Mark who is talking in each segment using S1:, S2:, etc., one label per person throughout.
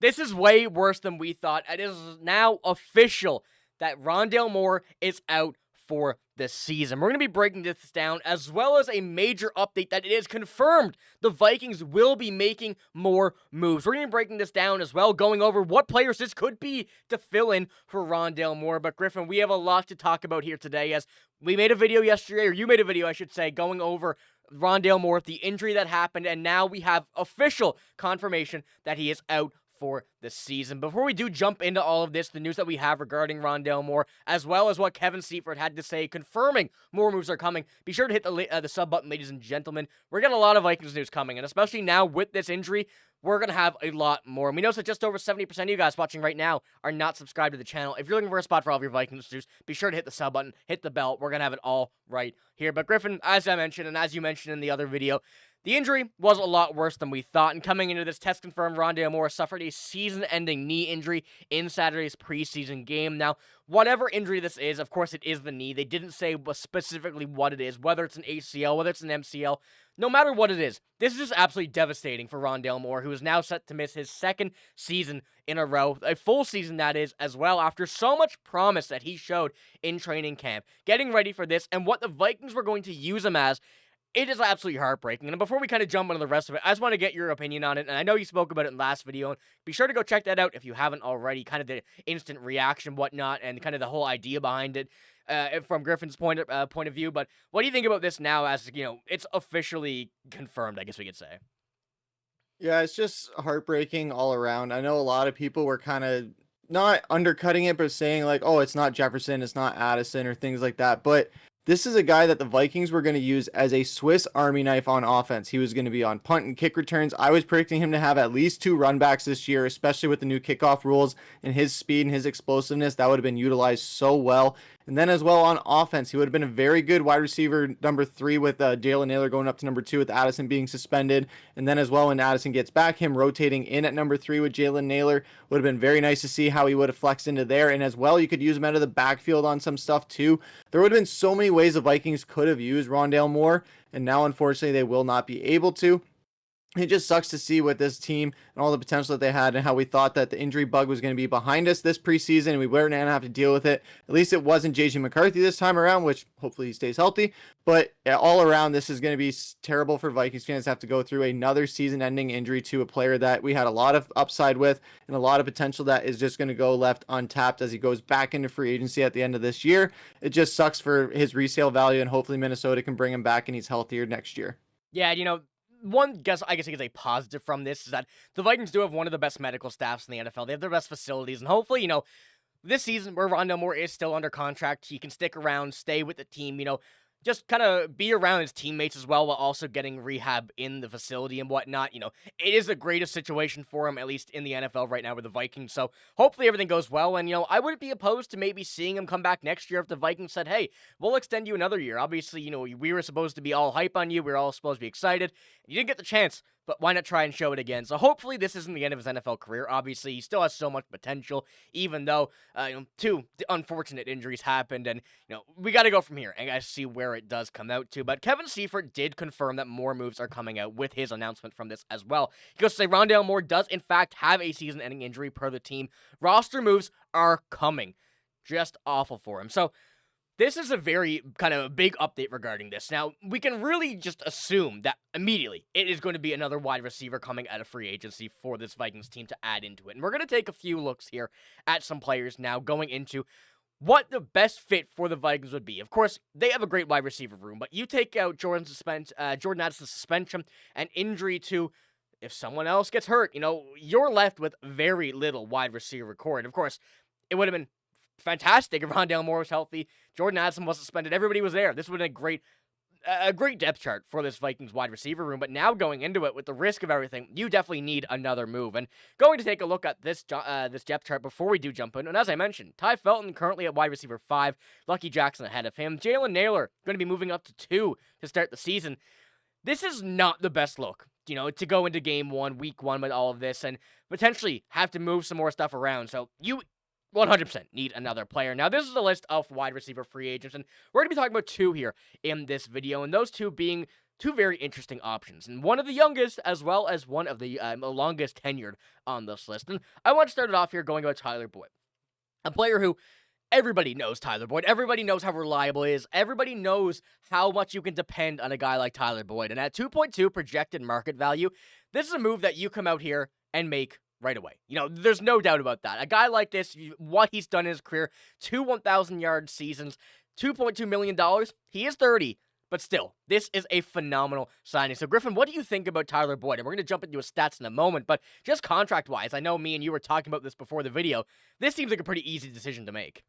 S1: This is way worse than we thought. It is now official that Rondale Moore is out for the season. We're going to be breaking this down, as well as a major update that it is confirmed the Vikings will be making more moves. We're going to be breaking this down as well, going over what players this could be to fill in for Rondale Moore. But Griffen, we have a lot to talk about here today, as we made a video yesterday, or you made a video, I should say, going over Rondale Moore, the injury that happened, and now we have official confirmation that he is out for the season. Before we do jump into all of this, the news that we have regarding Rondale Moore, as well as what Kevin Seifert had to say confirming more moves are coming, be sure to hit the sub button, ladies and gentlemen. We're getting a lot of Vikings news coming, and especially now with this injury, we're going to have a lot more. And we know that just over 70% of you guys watching right now are not subscribed to the channel. If you're looking for a spot for all of your Vikings news, be sure to hit the sub button, hit the bell. We're going to have it all right here. But Griffen, as I mentioned, and as you mentioned in the other video, the injury was a lot worse than we thought, and coming into this, test confirmed Rondale Moore suffered a season-ending knee injury in Saturday's preseason game. Now, whatever injury this is, of course it is the knee. They didn't say specifically what it is, whether it's an ACL, whether it's an MCL. No matter what it is, this is just absolutely devastating for Rondale Moore, who is now set to miss his second season in a row, a full season that is, as well, after so much promise that he showed in training camp. Getting ready for this, and what the Vikings were going to use him as, it is absolutely heartbreaking. And before we kind of jump into the rest of it, I just want to get your opinion on it. And I know you spoke about it in the last video. And be sure to go check that out if you haven't already. Kind of the instant reaction, whatnot, and kind of the whole idea behind it from Griffen's point of view. But what do you think about this now as, it's officially confirmed, I guess we could say?
S2: Yeah, it's just heartbreaking all around. I know a lot of people were kind of not undercutting it, but saying like, oh, it's not Jefferson, it's not Addison or things like that. But this is a guy that the Vikings were going to use as a Swiss Army knife on offense. He was going to be on punt and kick returns. I was predicting him to have at least 2 runbacks this year, especially with the new kickoff rules and his speed and his explosiveness. That would have been utilized so well. And then as well on offense, he would have been a very good wide receiver number 3 with Jalen Nailor going up to number 2 with Addison being suspended. And then as well when Addison gets back, him rotating in at number 3 with Jalen Nailor would have been very nice to see how he would have flexed into there. And as well, you could use him out of the backfield on some stuff too. There would have been so many ways the Vikings could have used Rondale Moore, and now unfortunately they will not be able to. It just sucks to see with this team and all the potential that they had and how we thought that the injury bug was going to be behind us this preseason and we weren't going to have to deal with it. At least it wasn't JJ McCarthy this time around, which hopefully he stays healthy. But all around, this is going to be terrible for Vikings fans to have to go through another season-ending injury to a player that we had a lot of upside with and a lot of potential that is just going to go left untapped as he goes back into free agency at the end of this year. It just sucks for his resale value, and hopefully Minnesota can bring him back and he's healthier next year.
S1: Yeah, I guess a positive from this is that the Vikings do have one of the best medical staffs in the NFL. They have the best facilities, and hopefully, this season where Rondale Moore is still under contract, he can stick around, stay with the team, just kind of be around his teammates as well while also getting rehab in the facility and whatnot. It is the greatest situation for him, at least in the NFL right now with the Vikings. So hopefully everything goes well. And, I wouldn't be opposed to maybe seeing him come back next year if the Vikings said, hey, we'll extend you another year. Obviously, we were supposed to be all hype on you. We were all supposed to be excited. You didn't get the chance, but why not try and show it again? So hopefully this isn't the end of his NFL career. Obviously, he still has so much potential, even though, 2 unfortunate injuries happened. And, we got to go from here and guys see where it does come out to. But Kevin Seifert did confirm that more moves are coming out with his announcement from this as well. He goes to say Rondale Moore does, in fact, have a season-ending injury per the team. Roster moves are coming. Just awful for him. So this is a very kind of big update regarding this. Now, we can really just assume that immediately it is going to be another wide receiver coming out of free agency for this Vikings team to add into it. And we're going to take a few looks here at some players now going into what the best fit for the Vikings would be. Of course, they have a great wide receiver room, but you take out Jordan Addison's suspension and injury to, if someone else gets hurt, you're left with very little wide receiver core. And of course, it would have been fantastic if Rondale Moore was healthy, Jordan Addison was suspended, everybody was there. This would have been a great depth chart for this Vikings wide receiver room. But now going into it with the risk of everything, you definitely need another move. And going to take a look at this depth chart before we do jump in. And as I mentioned, Ty Felton currently at wide receiver 5, Lucky Jackson ahead of him. Jalen Nailor going to be moving up to 2 to start the season. This is not the best look, to go into game 1, week 1 with all of this and potentially have to move some more stuff around. So you 100% need another player. Now, this is a list of wide receiver free agents, and we're going to be talking about 2 here in this video, and those 2 being two very interesting options, and one of the youngest as well as one of the longest tenured on this list. And I want to start it off here going about Tyler Boyd, a player who everybody knows Tyler Boyd. Everybody knows how reliable he is. Everybody knows how much you can depend on a guy like Tyler Boyd. And at 2.2 projected market value, this is a move that you come out here and make right away. There's no doubt about that. A guy like this, what he's done in his career, 2 1,000-yard seasons, $2.2 million. He is 30. But still, this is a phenomenal signing. So, Griffen, what do you think about Tyler Boyd? And we're going to jump into his stats in a moment, but just contract-wise, I know me and you were talking about this before the video. This seems like a pretty easy decision to make.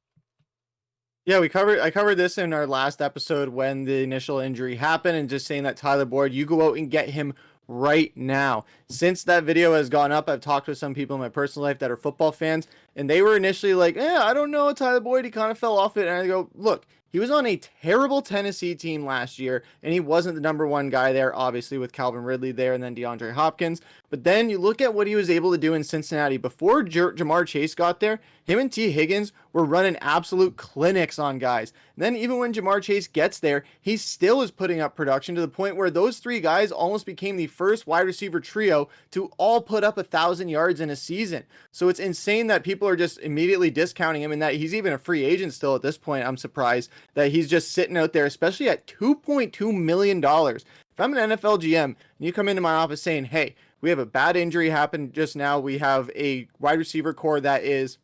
S2: Yeah, I covered this in our last episode when the initial injury happened, and just saying that Tyler Boyd, you go out and get him right now. Since that video has gone up, I've talked with some people in my personal life that are football fans, and they were initially like, I don't know, Tyler Boyd, he kind of fell off it. And I go, look, he was on a terrible Tennessee team last year, and he wasn't the number one guy there, obviously, with Calvin Ridley there and then DeAndre Hopkins. But then you look at what he was able to do in Cincinnati. Before Jamar Chase got there, him and T. Higgins were running absolute clinics on guys. And then even when Jamar Chase gets there, he still is putting up production to the point where those three guys almost became the first wide receiver trio to all put up 1,000 yards in a season. So it's insane that people are just immediately discounting him, and that he's even a free agent still at this point. I'm surprised that he's just sitting out there, especially at $2.2 million. If I'm an NFL GM and you come into my office saying, hey, we have a bad injury happen just now, we have a wide receiver core that is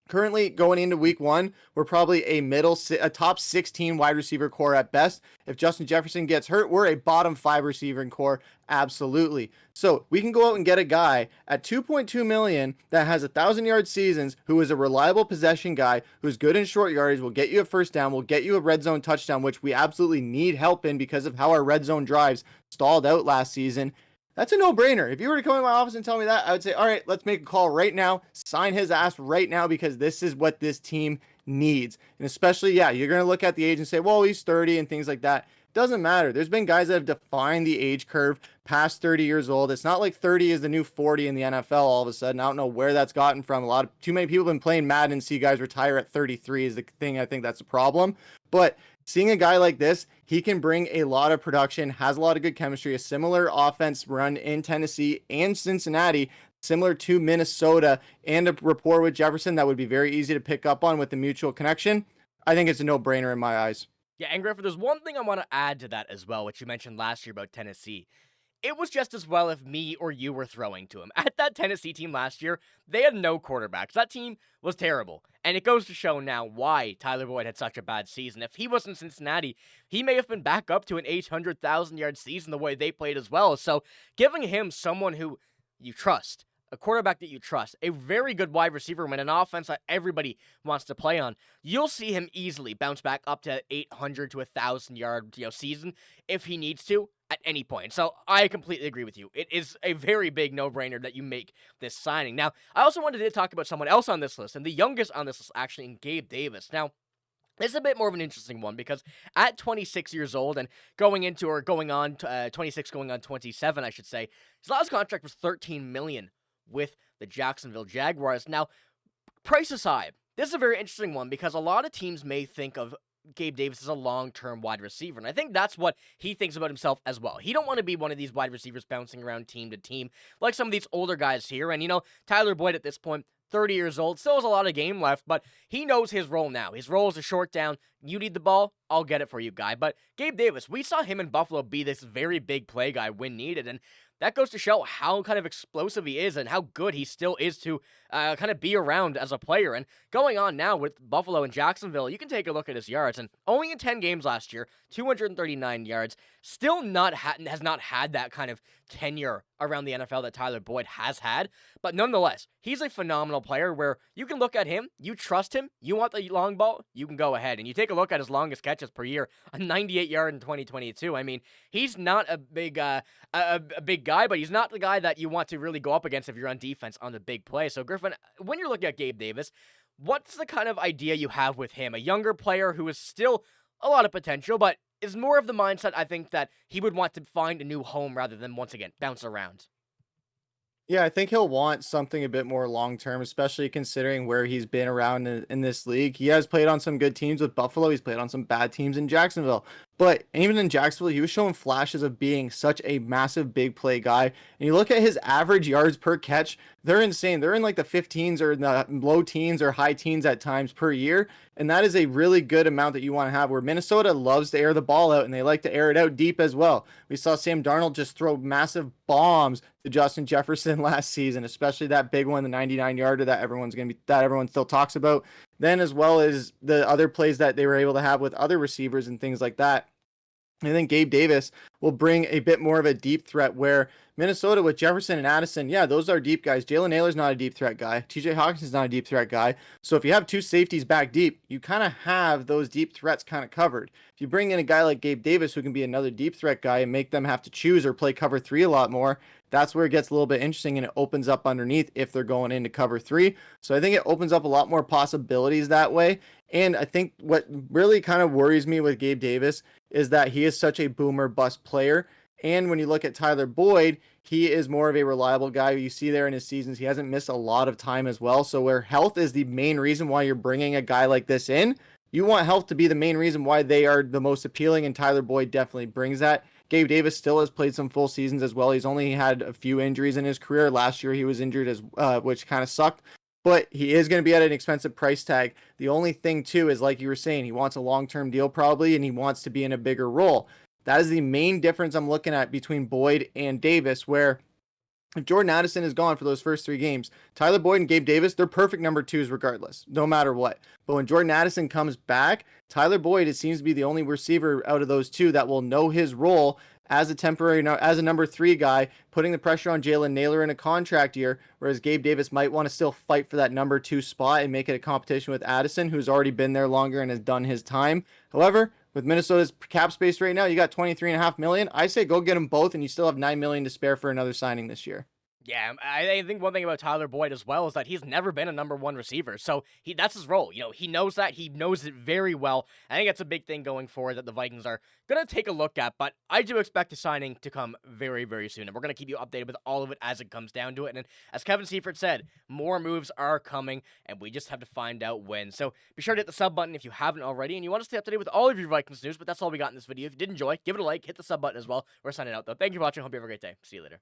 S2: currently going into week 1, we're probably a top 16 wide receiver core at best. If Justin Jefferson gets hurt, we're a bottom 5 receiving core. Absolutely. So we can go out and get a guy at 2.2 million that has 1,000-yard seasons, who is a reliable possession guy, who's good in short yardage, will get you a first down, will get you a red zone touchdown, which we absolutely need help in because of how our red zone drives stalled out last season. That's a no-brainer. If you were to come in my office and tell me that, I would say, all right, let's make a call right now, sign his ass right now, because this is what this team needs. And especially, you're going to look at the age and say, well, he's 30 and things like that. Doesn't matter. There's been guys that have defined the age curve past 30 years old. It's not like 30 is the new 40 in the NFL all of a sudden. I don't know where that's gotten from. Too many people have been playing Madden and see guys retire at 33 is the thing. I think that's a problem. But seeing a guy like this, he can bring a lot of production, has a lot of good chemistry, a similar offense run in Tennessee and Cincinnati, similar to Minnesota, and a rapport with Jefferson that would be very easy to pick up on with the mutual connection. I think it's a no-brainer in my eyes.
S1: Yeah, and Griffin, there's one thing I want to add to that as well, which you mentioned last year about Tennessee. It was just as well if me or you were throwing to him. At that Tennessee team last year, they had no quarterbacks. That team was terrible. And it goes to show now why Tyler Boyd had such a bad season. If he was in Cincinnati, he may have been back up to an 800,000-yard season the way they played as well. So giving him someone who you trust, a quarterback that you trust, a very good wide receiver and an offense that everybody wants to play on, you'll see him easily bounce back up to 800 to 1,000-yard season if he needs to at any point. So I completely agree with you. It is a very big no-brainer that you make this signing. Now, I also wanted to talk about someone else on this list, and the youngest on this list actually, in Gabe Davis. Now, this is a bit more of an interesting one because at 26 years old and going on 26 going on 27, I should say, his last contract was $13 million with the Jacksonville Jaguars. Now, price aside, this is a very interesting one because a lot of teams may think of Gabe Davis as a long-term wide receiver, and I think that's what he thinks about himself as well. He don't want to be one of these wide receivers bouncing around team to team like some of these older guys here, and Tyler Boyd at this point, 30 years old, still has a lot of game left, but he knows his role now. His role is a short down. You need the ball, I'll get it for you, guy. But Gabe Davis, we saw him in Buffalo be this very big play guy when needed, and that goes to show how kind of explosive he is and how good he still is to kind of be around as a player. And going on now with Buffalo and Jacksonville, you can take a look at his yards. And only in 10 games last year, 239 yards, still has not had that kind of tenure around the NFL that Tyler Boyd has had. But nonetheless, he's a phenomenal player where you can look at him, you trust him, you want the long ball, you can go ahead. And you take a look at his longest catches per year, a 98-yard in 2022. I mean, he's not a big guy, but he's not the guy that you want to really go up against if you're on defense on the big play. So, Griffen, when you're looking at Gabe Davis, what's the kind of idea you have with him? A younger player who is still a lot of potential, but is more of the mindset, I think, that he would want to find a new home rather than, once again, bounce around.
S2: Yeah, I think he'll want something a bit more long-term, especially considering where he's been around in this league. He has played on some good teams with Buffalo. He's played on some bad teams in Jacksonville. But even in Jacksonville, he was showing flashes of being such a massive big play guy. And you look at his average yards per catch, they're insane. They're in like the 15s or the low teens or high teens at times per year. And that is a really good amount that you want to have, where Minnesota loves to air the ball out and they like to air it out deep as well. We saw Sam Darnold just throw massive bombs to Justin Jefferson last season, especially that big one, the 99-yarder that everyone still talks about. Then, as well as the other plays that they were able to have with other receivers and things like that. I think Gabe Davis will bring a bit more of a deep threat, where Minnesota with Jefferson and Addison, yeah, those are deep guys. Jalen Nailor's not a deep threat guy. TJ Hawkinson's not a deep threat guy. So if you have two safeties back deep, you kind of have those deep threats kind of covered. If you bring in a guy like Gabe Davis, who can be another deep threat guy and make them have to choose or play cover three a lot more, that's where it gets a little bit interesting, and it opens up underneath if they're going into cover three. So I think it opens up a lot more possibilities that way. And I think what really kind of worries me with Gabe Davis is that he is such a boomer bust player. And when you look at Tyler Boyd, he is more of a reliable guy. You see there in his seasons, he hasn't missed a lot of time as well. So where health is the main reason why you're bringing a guy like this in, you want health to be the main reason why they are the most appealing, and Tyler Boyd definitely brings that. Gabe Davis still has played some full seasons as well. He's only had a few injuries in his career. Last year he was injured, which kind of sucked. But he is going to be at an expensive price tag. The only thing, too, is like you were saying, he wants a long-term deal probably, and he wants to be in a bigger role. That is the main difference I'm looking at between Boyd and Davis, where if Jordan Addison is gone for those first 3 games, Tyler Boyd and Gabe Davis, they're perfect number 2s regardless, no matter what. But when Jordan Addison comes back, Tyler Boyd, it seems to be the only receiver out of those 2 that will know his role as a number 3 guy, putting the pressure on Jalen Nailor in a contract year, whereas Gabe Davis might want to still fight for that number 2 spot and make it a competition with Addison, who's already been there longer and has done his time. However, with Minnesota's cap space right now, you got $23.5 million. I say go get them both, and you still have $9 million to spare for another signing this year.
S1: Yeah, I think one thing about Tyler Boyd as well is that he's never been a number 1 receiver, so that's his role. He knows that. He knows it very well. I think that's a big thing going forward that the Vikings are going to take a look at, but I do expect the signing to come very, very soon, and we're going to keep you updated with all of it as it comes down to it. And as Kevin Seifert said, more moves are coming, and we just have to find out when. So be sure to hit the sub button if you haven't already, and you want to stay up to date with all of your Vikings news, but that's all we got in this video. If you did enjoy, give it a like, hit the sub button as well. We're signing out, though. Thank you for watching. Hope you have a great day. See you later.